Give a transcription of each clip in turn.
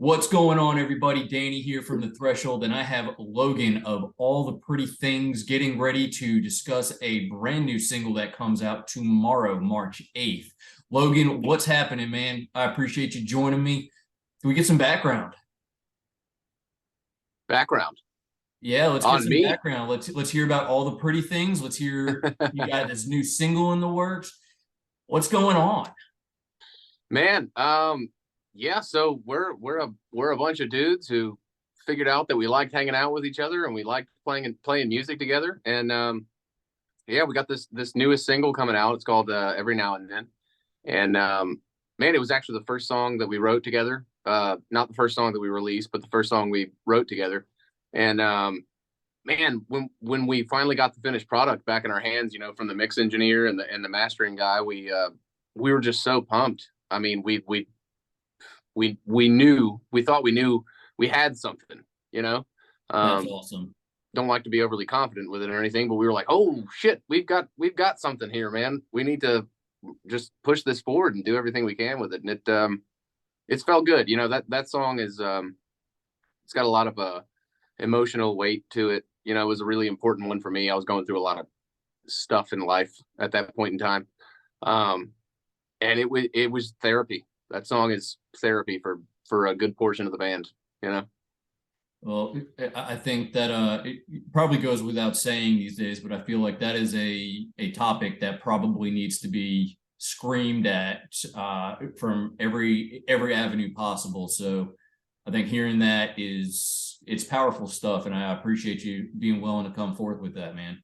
What's going on, everybody? Danny here from The Threshold, and I have Logan of All the Pretty Things getting ready to discuss a brand new single that comes out tomorrow, March 8th. Logan, what's happening, man? I appreciate you joining me. Can we get some background? Background Yeah, let's get on some me. background. Let's hear about All the Pretty Things. Let's hear you got this new single in the works. What's going on? Man, yeah, so we're a bunch of dudes who figured out that we liked hanging out with each other and we liked playing music together. And yeah, we got this newest single coming out. It's called Every Now and Then. And man, it was actually the first song that we wrote together. Not the first song that we released, but the first song we wrote together. And man, when we finally got the finished product back in our hands, from the mix engineer and the mastering guy, we were just so pumped. I mean, we thought we knew we had something, you know. That's Um, awesome. don't like to be overly confident with it or anything, but we were like, oh shit, we've got something here, man. We need to just push this forward and do everything we can with it. And it's felt good. That song is it's got a lot of emotional weight to it. It was a really important one for me. I was going through a lot of stuff in life at that point in time. Um, and it was therapy. That song is therapy for a good portion of the band, you know. Well, I think that it probably goes without saying these days, but I feel like that is a topic that probably needs to be screamed at from every avenue possible. So I think hearing that it's powerful stuff, and I appreciate you being willing to come forth with that, man.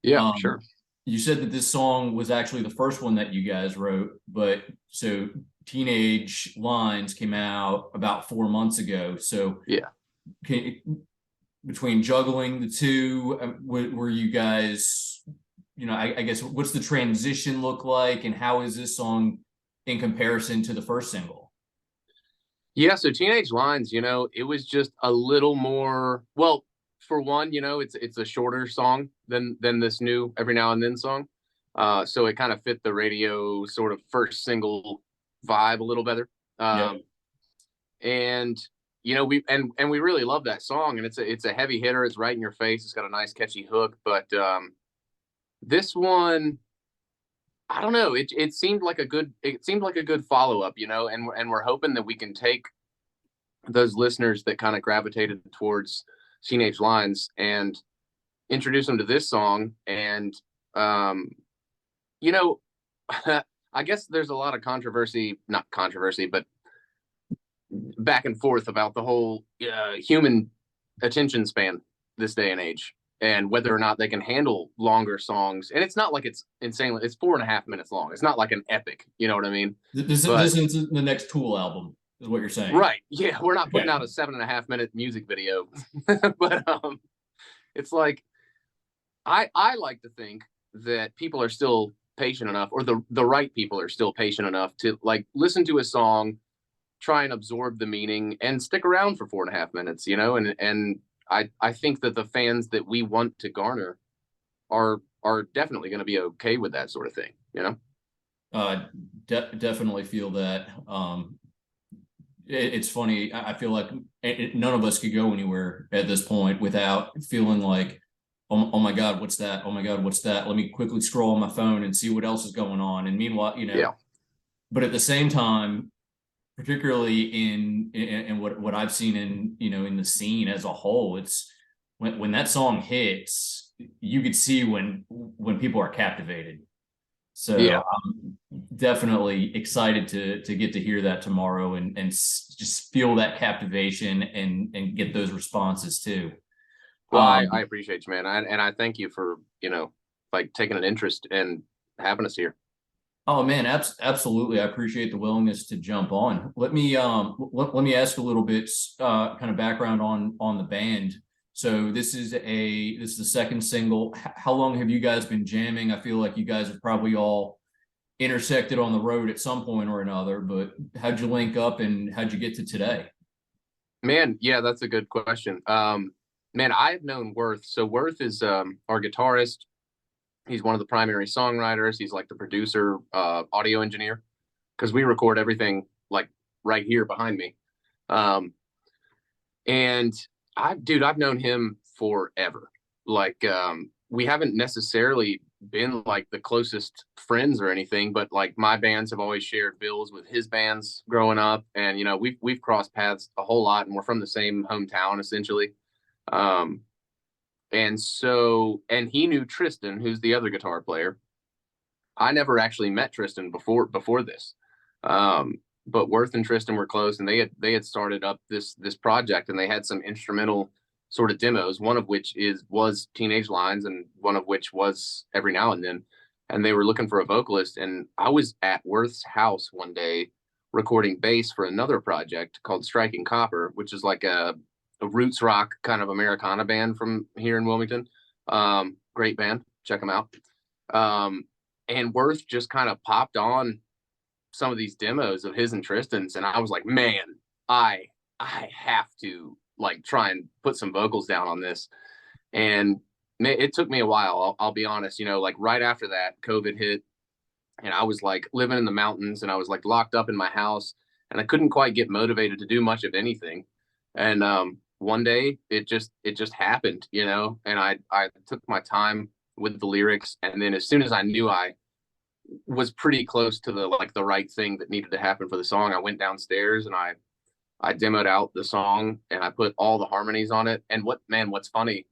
Yeah, for Um, sure. you said that this song was actually the first one that you guys wrote, but so Teenage Lines came out about 4 months ago. So Yeah. can, between juggling the two, were you guys, I guess, what's the transition look like, and how is this song in comparison to the first single? Yeah, so Teenage Lines, it was just a little more, well, for one, it's a shorter song than this new Every Now and Then song. So it kind of fit the radio sort of first single vibe a little better. Yeah. And we really love that song, and it's a heavy hitter. It's right in your face. It's got a nice catchy hook, but this one, I don't know. It seemed like a good follow up, and we're hoping that we can take those listeners that kind of gravitated towards Teenage Lines and introduce them to this song. And um, you know, I guess there's a lot of controversy, not controversy, but back and forth about the whole human attention span this day and age, and whether or not they can handle longer songs. And it's not like it's insane. It's 4.5 minutes long. It's not like an epic, you know what I mean? But This is the next Tool album, is what you're saying. right, yeah, we're not putting Okay. out a 7.5 minute music video, but it's like I like to think that people are still patient enough, or the right people are still patient enough to like listen to a song, try and absorb the meaning, and stick around for 4.5 minutes, and I think that the fans that we want to garner are definitely going to be okay with that sort of thing. Uh, Definitely feel that. It's funny. I feel like none of us could go anywhere at this point without feeling like, oh my God, what's that? Oh my God, what's that? Let me quickly scroll on my phone and see what else is going on. And meanwhile, Yeah. but at the same time, particularly in what I've seen in the scene as a whole, it's when that song hits, you could see when people are captivated. So Yeah. I'm definitely excited to get to hear that tomorrow and just feel that captivation and get those responses too. Well, Um, I appreciate you, man. And I thank you for, like taking an interest and having us here. oh man, absolutely. I appreciate the willingness to jump on. Let me ask a little bit kind of background on the band. So this is the second single. How long have you guys been jamming? I feel like you guys have probably all intersected on the road at some point or another, but how'd you link up and how'd you get to today? Man, yeah, that's a good question. Man, I've known Worth. So Worth is our guitarist. He's one of the primary songwriters. He's like the producer, audio engineer, because we record everything like right here behind me. Um, and I've known him forever. Like, we haven't necessarily been like the closest friends or anything, but like my bands have always shared bills with his bands growing up, and you know we've crossed paths a whole lot, and we're from the same hometown essentially. Um, and he knew Tristan, who's the other guitar player. I never actually met Tristan before this. But Worth and Tristan were close, and they had started up this project, and they had some instrumental sort of demos, one of which was Teenage Lines, and one of which was Every Now and Then. And they were looking for a vocalist, and I was at Worth's house one day recording bass for another project called Striking Copper, which is like a roots rock kind of Americana band from here in Wilmington. Great band, check them out. And Worth just kind of popped on some of these demos of his and Tristan's, and I was like, man, I have to like try and put some vocals down on this. And it took me a while. I'll be honest. You know, like right after that, COVID hit, and I was like living in the mountains, and I was like locked up in my house, and I couldn't quite get motivated to do much of anything. And one day it just happened, you know, and I took my time with the lyrics, and then as soon as I knew I was pretty close to the right thing that needed to happen for the song, I went downstairs and I demoed out the song, and I put all the harmonies on it. And what's funny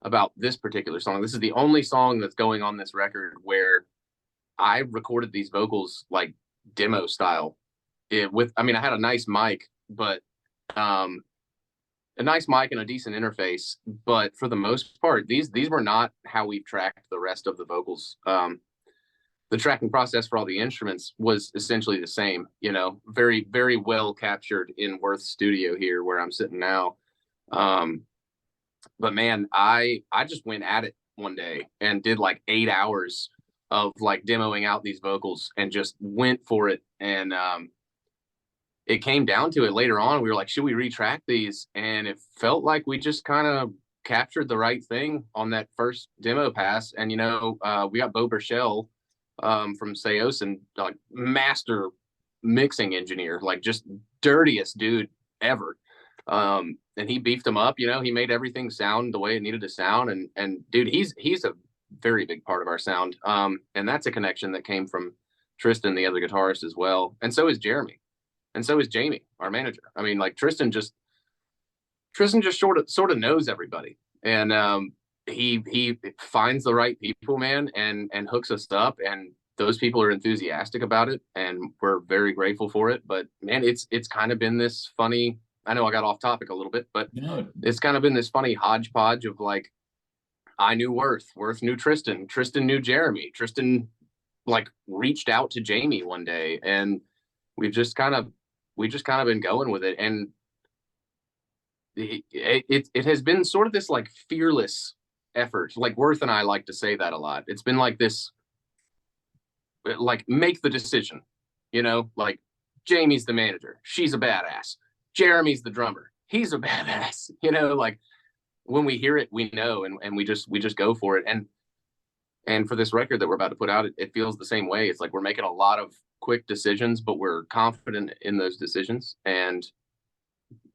about this particular song, this is the only song that's going on this record where I recorded these vocals like demo style. I mean, I had a nice mic, but a nice mic and a decent interface, but for the most part, these were not how we've tracked the rest of the vocals. The tracking process for all the instruments was essentially the same, you know, very, very well captured in Worth's studio here where I'm sitting now. But man, I just went at it one day and did like 8 hours of like demoing out these vocals and just went for it. And it came down to it later on. We were like, should we retract these? And it felt like we just kind of captured the right thing on that first demo pass. And you know, we got Bo Burchell from Seos, and like master mixing engineer, like just dirtiest dude ever. And he beefed him up, you know, he made everything sound the way it needed to sound. And dude, he's a very big part of our sound. And that's a connection that came from Tristan, the other guitarist, as well. And so is Jeremy. And so is Jamie, our manager. I mean, like Tristan just sort of knows everybody. And he finds the right people, man, and hooks us up, and those people are enthusiastic about it, and we're very grateful for it. But man, it's kind of been this funny, I know I got off topic a little bit, but No, it's kind of been this funny hodgepodge of like, I knew Worth knew Tristan knew Jeremy, Tristan like reached out to Jamie one day, and we've just kind of been going with it. And it has been sort of this like fearless effort. Like Worth and I like to say that a lot. It's been like this, like make the decision, you know, like Jamie's the manager, she's a badass. Jeremy's the drummer, he's a badass. You know, like when we hear it, we know, and we just go for it. And for this record that we're about to put out, it feels the same way. It's like we're making a lot of quick decisions, but we're confident in those decisions, and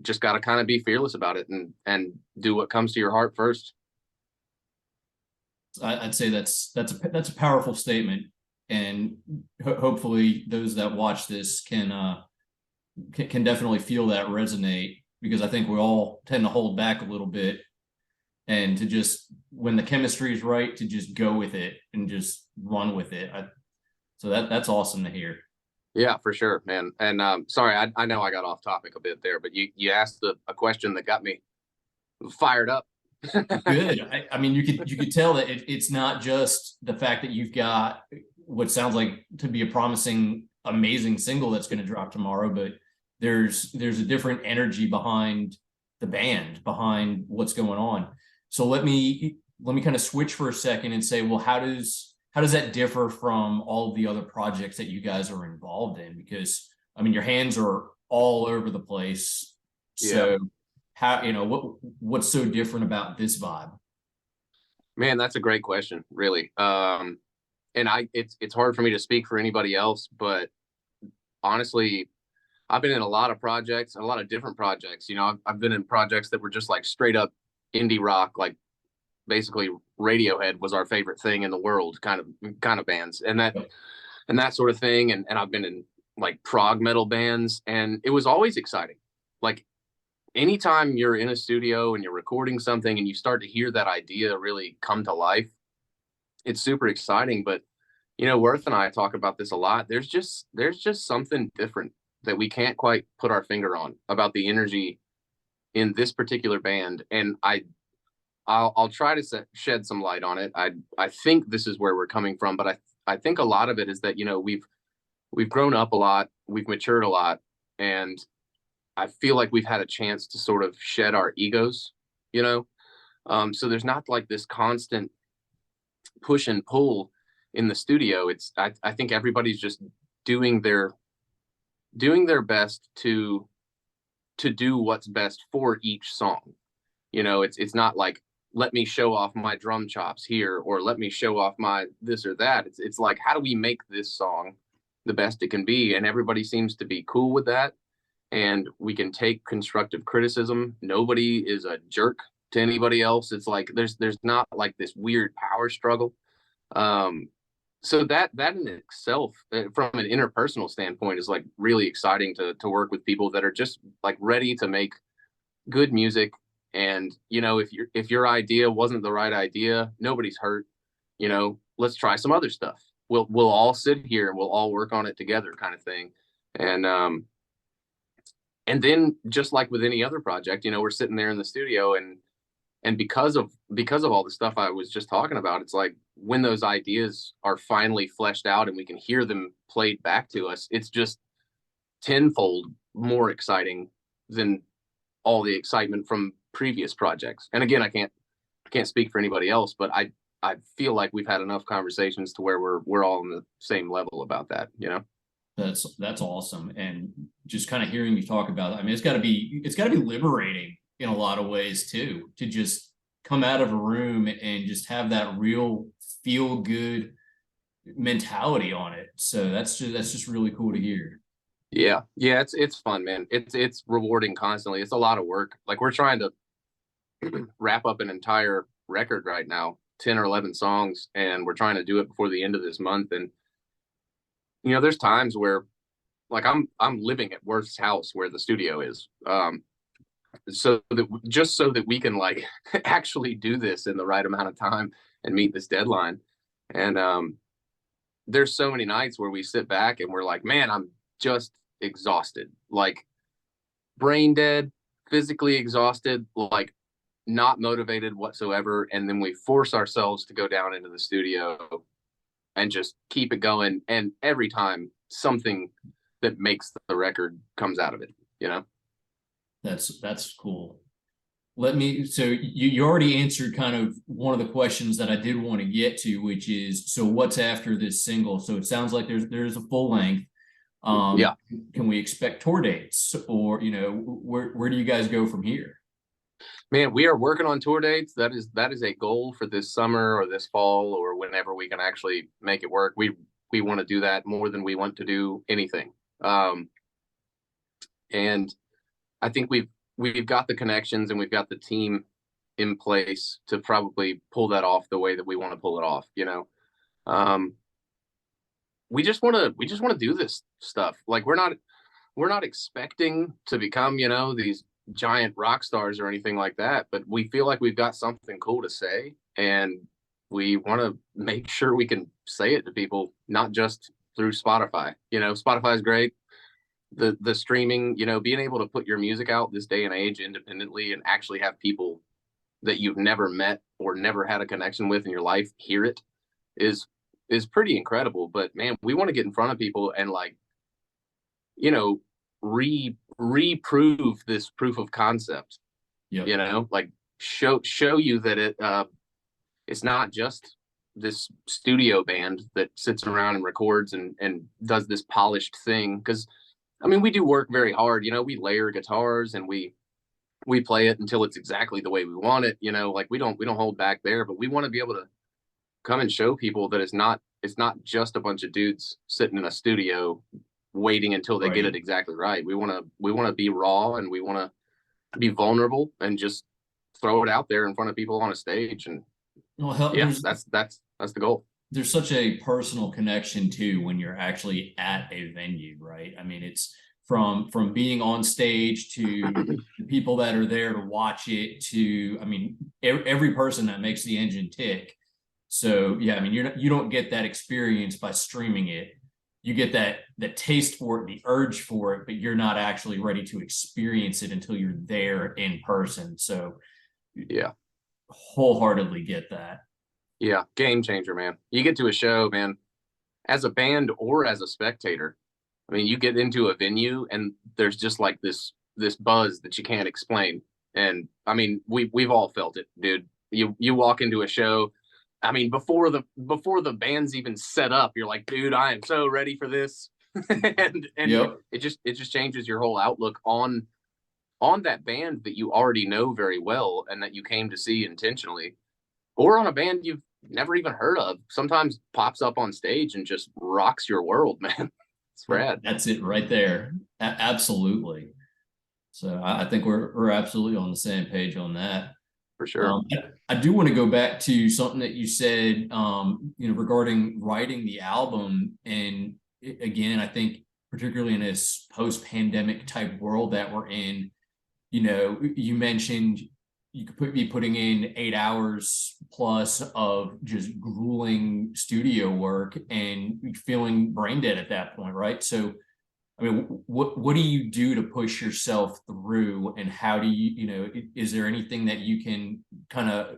just got to kind of be fearless about it and do what comes to your heart first. I'd say that's a powerful statement, and hopefully those that watch this can definitely feel that resonate, because I think we all tend to hold back a little bit, and to just, when the chemistry is right, to just go with it and just run with it. So that's awesome to hear. Yeah, for sure, man. And sorry, I know I got off topic a bit there, but you asked a question that got me fired up. Good. I mean, you could tell that it's not just the fact that you've got what sounds like to be a promising, amazing single that's going to drop tomorrow, but there's a different energy behind the band, behind what's going on. So let me kind of switch for a second and say, well, how does that differ from all of the other projects that you guys are involved in? Because I mean, your hands are all over the place. So yeah. How, you know, what's so different about this vibe? Man, that's a great question, really. And it's hard for me to speak for anybody else, but honestly, I've been in a lot of projects, a lot of different projects. You know, I've been in projects that were just like straight up indie rock, like basically Radiohead was our favorite thing in the world, kind of bands, and that sort of thing. And I've been in like prog metal bands, and it was always exciting. Like anytime you're in a studio and you're recording something and you start to hear that idea really come to life, it's super exciting. But you know, Worth and I talk about this a lot. There's just something different that we can't quite put our finger on about the energy in this particular band. And I'll try to shed some light on it. I think this is where we're coming from, but I think a lot of it is that, you know, we've grown up a lot, we've matured a lot, and I feel like we've had a chance to sort of shed our egos, you know. So there's not like this constant push and pull in the studio. I think everybody's just doing their best to do what's best for each song. You know, it's not like, let me show off my drum chops here, or let me show off my this or that. It's like, how do we make this song the best it can be? And everybody seems to be cool with that. And we can take constructive criticism. Nobody is a jerk to anybody else. It's like there's not like this weird power struggle. So that in itself, from an interpersonal standpoint, is like really exciting to work with people that are just like ready to make good music. And you know, if your idea wasn't the right idea, nobody's hurt. You know, let's try some other stuff. We'll all sit here and we'll all work on it together, kind of thing. And then just like with any other project, you know, we're sitting there in the studio, and because of all the stuff I was just talking about, it's like when those ideas are finally fleshed out and we can hear them played back to us, it's just tenfold more exciting than all the excitement from previous projects. And again, I can't speak for anybody else, but I feel like we've had enough conversations to where we're all on the same level about that, you know. That's awesome. And just kind of hearing you talk about it, I mean, it's gotta be liberating in a lot of ways too, to just come out of a room and just have that real feel good mentality on it. So that's just really cool to hear. Yeah, yeah, it's fun, man. It's rewarding constantly. It's a lot of work. Like we're trying to wrap up an entire record right now, 10 or 11 songs, and we're trying to do it before the end of this month. And you know, there's times where like I'm living at Worth's house where the studio is. So that we can like actually do this in the right amount of time and meet this deadline. And there's so many nights where we sit back and we're like, man, I'm just exhausted, like brain dead, physically exhausted, like not motivated whatsoever. And then we force ourselves to go down into the studio and just keep it going. And every time something that makes the record comes out of it, you know? That's cool. So you already answered kind of one of the questions that I did want to get to, which is, so what's after this single? So it sounds like there's a full length. Yeah, Can we expect tour dates, or, you know, where do you guys go from here? man, we are working on tour dates. That is a goal for this summer or this fall or whenever we can actually make it work. We want to do that more than we want to do anything. And I think we've got the connections and we've got the team in place to probably pull that off the way that we want to pull it off, you know. Um, we just want to do this stuff. Like we're not expecting to become, you know, these giant rock stars or anything like that, but we feel like we've got something cool to say, and we want to make sure we can say it to people, not just through Spotify. You know, Spotify is great. The streaming, you know, being able to put your music out this day and age independently and actually have people that you've never met or never had a connection with in your life hear it is is pretty incredible. But man, we want to get in front of people and like, you know, reprove this proof of concept. Yep. You know, like show you that it's not just this studio band that sits around and records and does this polished thing. Because I mean, we do work very hard. You know, we layer guitars and we play it until it's exactly the way we want it. You know, like we don't hold back there. But we want to be able to come and show people that it's not just a bunch of dudes sitting in a studio waiting until they get it Right. exactly right. We want to be raw, and we want to be vulnerable and just throw it out there in front of people on a stage. And Well, hell, yeah, that's the goal. there's such a personal connection too when you're actually at a venue, right? I mean, it's from being on stage to the people that are there to watch it to, I mean, every person that makes the engine tick. So yeah, I mean, you don't get that experience by streaming it. You get that taste for it, the urge for it, but you're not actually ready to experience it until you're there in person. So Yeah. wholeheartedly get that. Yeah. Game changer, man. You get to a show, man, as a band or as a spectator. I mean, you get into a venue and there's just like this buzz that you can't explain. And I mean, we've all felt it, dude. You walk into a show. I mean, before the band's even set up, you're like, dude, I am so ready for this. and Yep. it just changes your whole outlook on that band that you already know very well and that you came to see intentionally, or on a band you've never even heard of. Sometimes pops up on stage and just rocks your world, man. It's rad. That's it right there. Absolutely. So I think we're absolutely on the same page on that. For sure. I do want to go back to something that you said, regarding writing the album. And again, I think particularly in this post-pandemic type world that we're in, you mentioned you could be putting in 8 hours plus of just grueling studio work and feeling brain dead at that point, right? So I mean, what do you do to push yourself through, and how do is there anything that you can kind of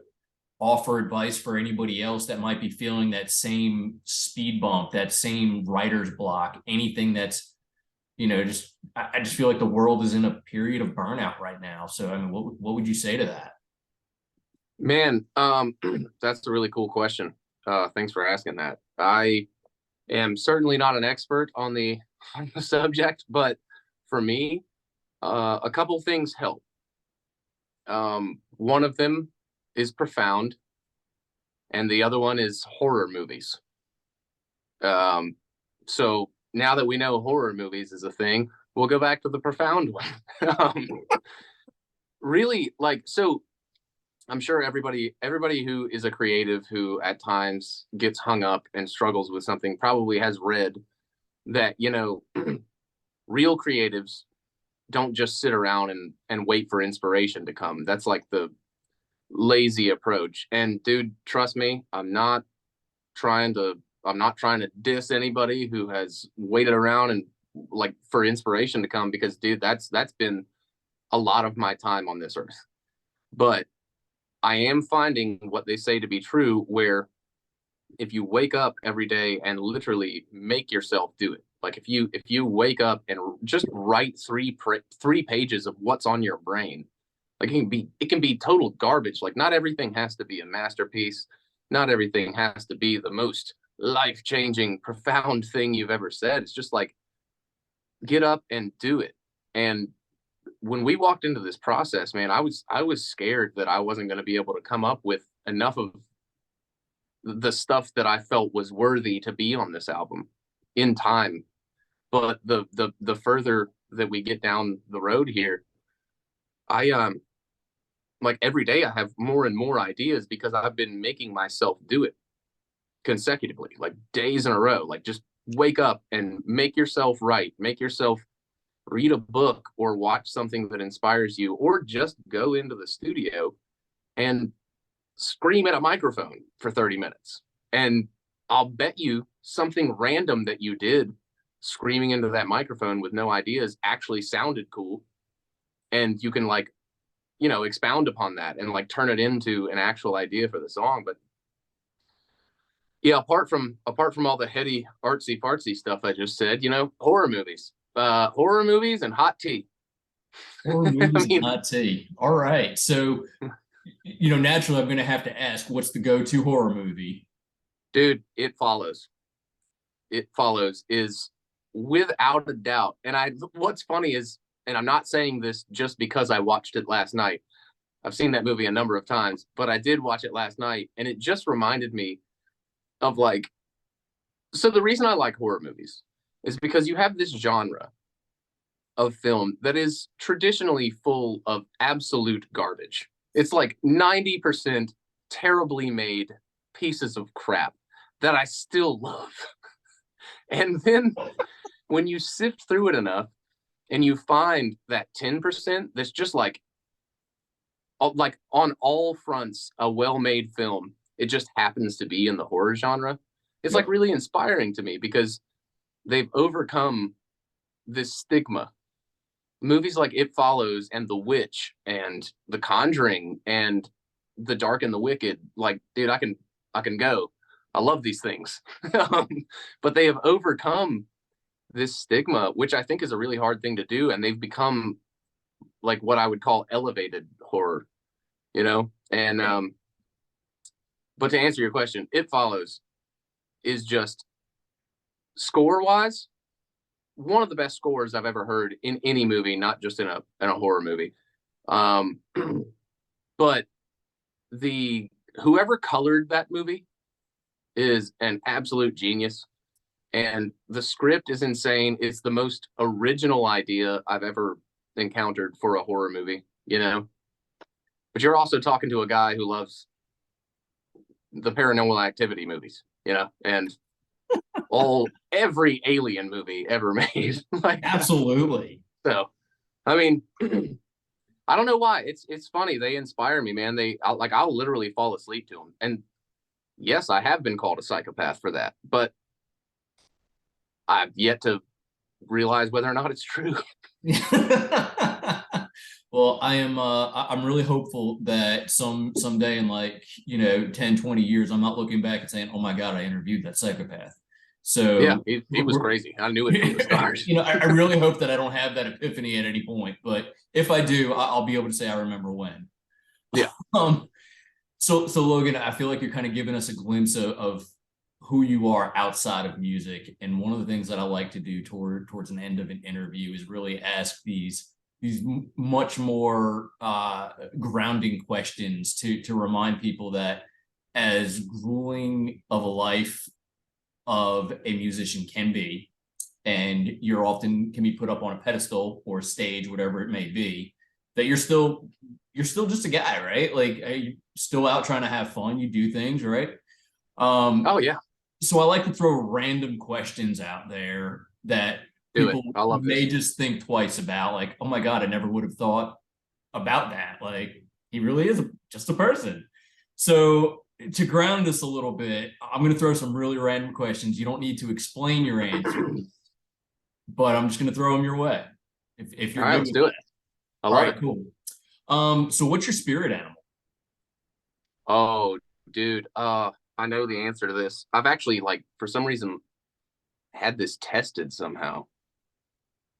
offer advice for anybody else that might be feeling that same speed bump, that same writer's block, anything that's, I just feel like the world is in a period of burnout right now. So, I mean, what would you say to that? Man, that's a really cool question. Thanks for asking that. I am certainly not an expert on the subject, but for me, a couple things help. One of them is profound, and the other one is horror movies. So now that we know horror movies is a thing, we'll go back to the profound one. um, really, like, so I'm sure everybody who is a creative who at times gets hung up and struggles with something probably has read that, real creatives don't just sit around and wait for inspiration to come. That's like the lazy approach. And dude, trust me, I'm not trying to diss anybody who has waited around and like for inspiration to come, because dude, that's been a lot of my time on this earth. But I am finding what they say to be true, where if you wake up every day and literally make yourself do it, like if you wake up and just write three pages of what's on your brain, like it can be total garbage. Like not everything has to be a masterpiece. Not everything has to be the most life-changing, profound thing you've ever said. It's just like get up and do it. And when we walked into this process, man, I was scared that I wasn't going to be able to come up with enough of the stuff that I felt was worthy to be on this album in time. But the further that we get down the road here, I like every day I have more and more ideas because I've been making myself do it consecutively, like days in a row. Like just wake up and make yourself write, make yourself read a book or watch something that inspires you, or just go into the studio and scream at a microphone for 30 minutes. And I'll bet you something random that you did screaming into that microphone with no ideas actually sounded cool. And you can like, expound upon that and like turn it into an actual idea for the song. But yeah, apart from all the heady artsy fartsy stuff I just said, horror movies and hot tea. Horror I movies and mean, hot tea. All right. So, naturally, I'm going to have to ask, what's the go-to horror movie? dude, it follows is without a doubt. And what's funny is, and I'm not saying this just because I watched it last night. I've seen that movie a number of times, but I did watch it last night, and it just reminded me of like, so the reason I like horror movies, is because you have this genre of film that is traditionally full of absolute garbage. It's like 90% terribly made pieces of crap that I still love. And then when you sift through it enough and you find that 10% that's just like on all fronts a well-made film, it just happens to be in the horror genre. It's like Yep. really inspiring to me because they've overcome this stigma. Movies like It Follows and The Witch and The Conjuring and The Dark and the Wicked, like, dude, I can go. I love these things. But they have overcome this stigma, which I think is a really hard thing to do, and they've become like what I would call elevated horror, you know? And but to answer your question, It Follows is just score wise one of the best scores I've ever heard in any movie, not just in a horror movie. Um, but the whoever colored that movie is an absolute genius, and the script is insane. It's the most original idea I've ever encountered for a horror movie, you know. But you're also talking to a guy who loves the Paranormal Activity movies, you know, and every alien movie ever made. Like, Absolutely. so, I mean, I don't know why. It's funny. They inspire me, man. I'll literally fall asleep to them. And yes, I have been called a psychopath for that, but I've yet to realize whether or not it's true. Well, I'm really hopeful that someday in like, 10, 20 years, I'm not looking back and saying, "Oh my God, I interviewed that psychopath." Yeah, So he was crazy. I knew it from the start. I really hope that I don't have that epiphany at any point, but if I do, I'll be able to say I remember when. Yeah. Um, so Logan, I feel like you're kind of giving us a glimpse of who you are outside of music. And one of the things that I like to do towards an end of an interview is really ask these much more grounding questions to remind people that as grueling of a life of a musician can be, and you're often can be put up on a pedestal or stage, whatever it may be, that you're still just a guy, right? Like you're still out trying to have fun. You do things, right? Oh yeah, So I like to throw random questions out there that do it. people I love may this. just think twice about, like, oh my God, I never would have thought about that. Like, he really is just a person. So to ground this a little bit, I'm going to throw some really random questions. You don't need to explain your answer, but I'm just going to throw them your way if All you're right, good let's with do it. that. I All love right, it. cool. So what's your spirit animal? Oh, dude. I know the answer to this. I've actually like for some reason had this tested somehow.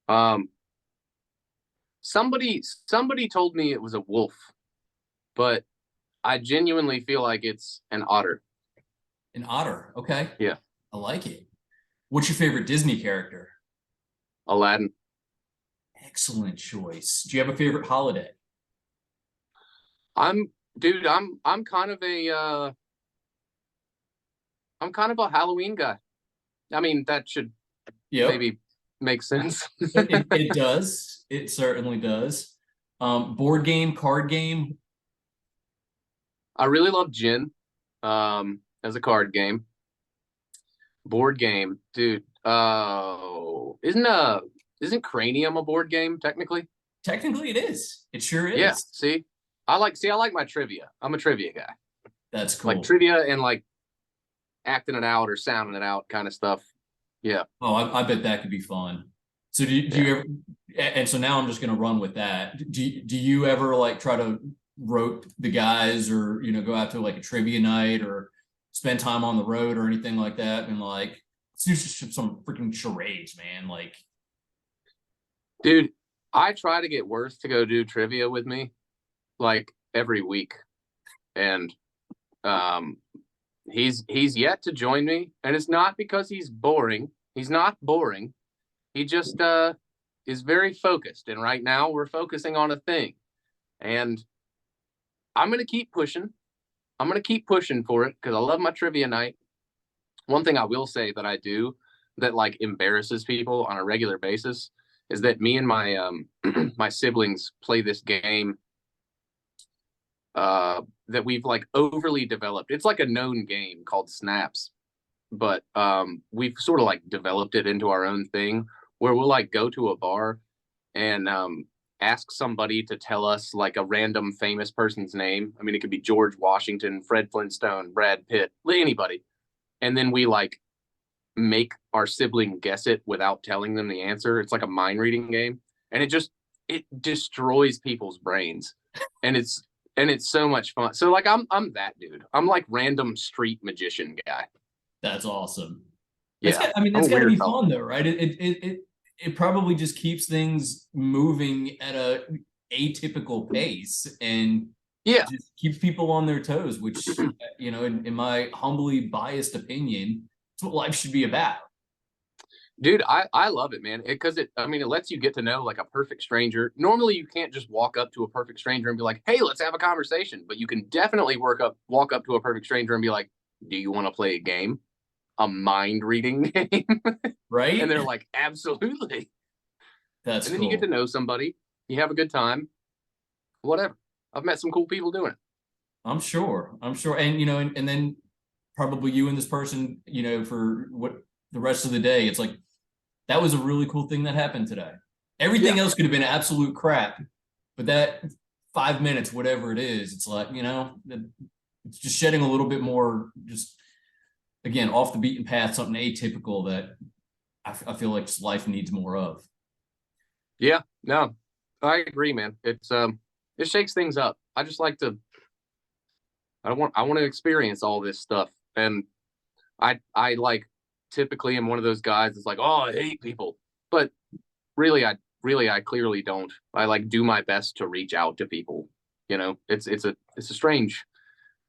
Um, somebody told me it was a wolf, but I genuinely feel like it's an otter. An otter. Okay. Yeah, I like it. What's your favorite Disney character? Aladdin. Excellent choice. Do you have a favorite holiday? I'm dude, I'm kind of a Halloween guy. I mean, that should Yep. maybe make sense. It does. It certainly does. Board game, card game. I really love gin as a card game. Board game, dude. Oh, isn't Cranium a board game technically? Technically, it is. It sure Yeah, is. I like my trivia. I'm a trivia guy. That's Like cool. trivia and like acting it out or sounding it out kind of stuff. Yeah, Oh, I bet that could be fun. So do yeah. you ever, and so now I'm just going to run with that. Do you ever like try to rope the guys or, go out to like a trivia night or spend time on the road or anything like that? And like, let's do some freaking charades, man. Like, Dude, I try to get Worth to go do trivia with me like every week. And um he's yet to join me. And it's not because he's boring. He's not boring. He just is very focused. And right now we're focusing on a thing. And I'm gonna keep pushing. I'm gonna keep pushing for it because I love my trivia night. One thing I will say that I do that like embarrasses people on a regular basis is that me and my my siblings play this game that we've like overly developed. It's like a known game called Snaps, but we've sort of like developed it into our own thing where we'll like go to a bar and ask somebody to tell us like a random famous person's name. I mean, it could be George Washington, Fred Flintstone, Brad Pitt, anybody. And then we like make our sibling guess it without telling them the answer. It's like a mind reading game. And it destroys people's brains. And it's so much fun. So like I'm that dude. I'm like random street magician guy. That's awesome. Yeah. I mean, I'm that's a got to weird be fella. fun though, right? It probably just keeps things moving at a atypical pace and Yeah. just keeps people on their toes, which, in my humbly biased opinion, it's what life should be about. Dude, I love it, man. Because I mean, it lets you get to know like a perfect stranger. Normally, you can't just walk up to a perfect stranger and be like, "Hey, let's have a conversation." But you can definitely walk up to a perfect stranger and be like, "Do you want to play a game, a mind reading game?" And Right? they're like, "Absolutely." That's And then you get to cool. know somebody, you have a good time, whatever. I've met some cool people doing it. I'm sure. I'm sure. And, and then probably you and this person, for what the rest of the day, it's like, that was a really cool thing that happened today. Yeah, Everything else could have been absolute crap, but that 5 minutes, whatever it is, it's like, it's just shedding a little bit more, just again, off the beaten path, something atypical that I feel like just life needs more of. yeah, no, I agree, man. It shakes things up. I just like to. I want to experience all this stuff, and I like typically am one of those guys that's like, oh, I hate people, but really I clearly don't. I like do my best to reach out to people. It's a strange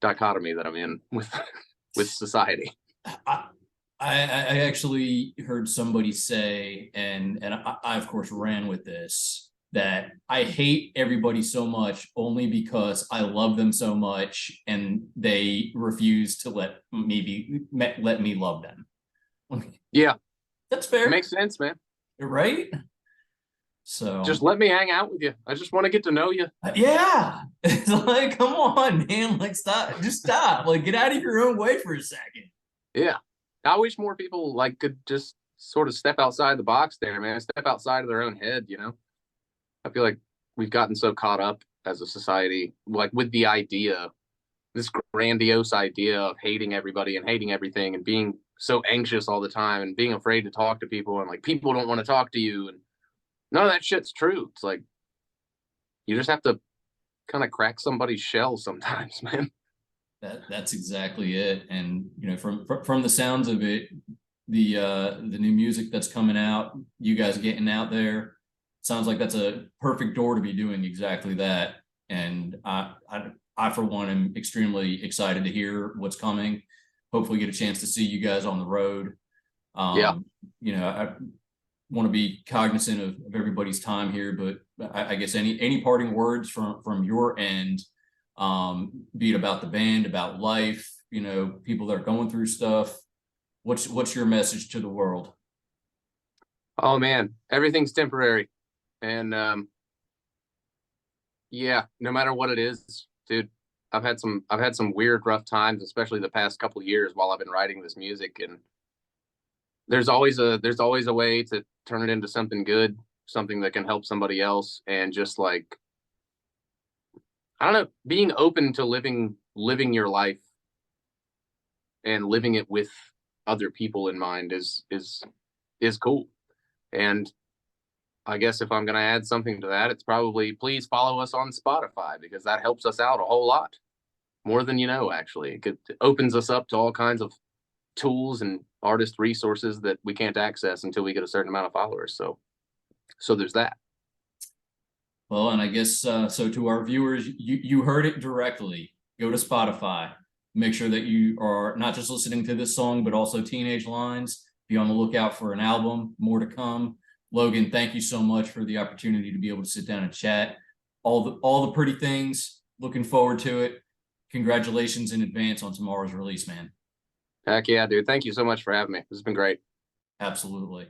dichotomy that I'm in with with society. I, I actually heard somebody say, and I of course ran with this, that I hate everybody so much only because I love them so much and they refuse to let me love them. Yeah, That's fair, makes sense, man. right? Just So let me hang out with you. I just want to get to know you. yeah, it's like, come on, man, like stop, just stop, like get out of your own way for a second. Yeah, I wish more people like could just sort of step outside the box there, man. Step outside of their own head. I feel like we've gotten so caught up as a society, like with the idea, this grandiose idea of hating everybody and hating everything and being so anxious all the time and being afraid to talk to people and like people don't want to talk to you and none of that shit's true. It's like you just have to kind of crack somebody's shell sometimes, man. That's exactly it. And from the sounds of it, the new music that's coming out, you guys getting out there, sounds like that's a perfect door to be doing exactly that. And I for one am extremely excited to hear what's coming. Hopefully get a chance to see you guys on the road. Yeah. I want to be cognizant of everybody's time here, but I guess any parting words from your end, be it about the band, about life, people that are going through stuff. What's your message to the world? Oh man, everything's temporary. And yeah, no matter what it is, dude, I've had some weird rough times, especially the past couple of years while I've been writing this music and there's always a way to turn it into something good, something that can help somebody else and just like I don't know, being open to living your life and living it with other people in mind is cool. And I guess if I'm going to add something to that, it's probably please follow us on Spotify because that helps us out a whole lot more than you know, actually. It opens us up to all kinds of tools and artist resources that we can't access until we get a certain amount of followers. So there's that. Well, and I guess so to our viewers, you heard it directly. Go to Spotify. Make sure that you are not just listening to this song, but also Teenage Lines. Be on the lookout for an album, more to come. Logan, thank you so much for the opportunity to be able to sit down and chat. All the pretty things. Looking forward to it. Congratulations in advance on tomorrow's release, man. Heck yeah, dude. Thank you so much for having me. This has been great. Absolutely.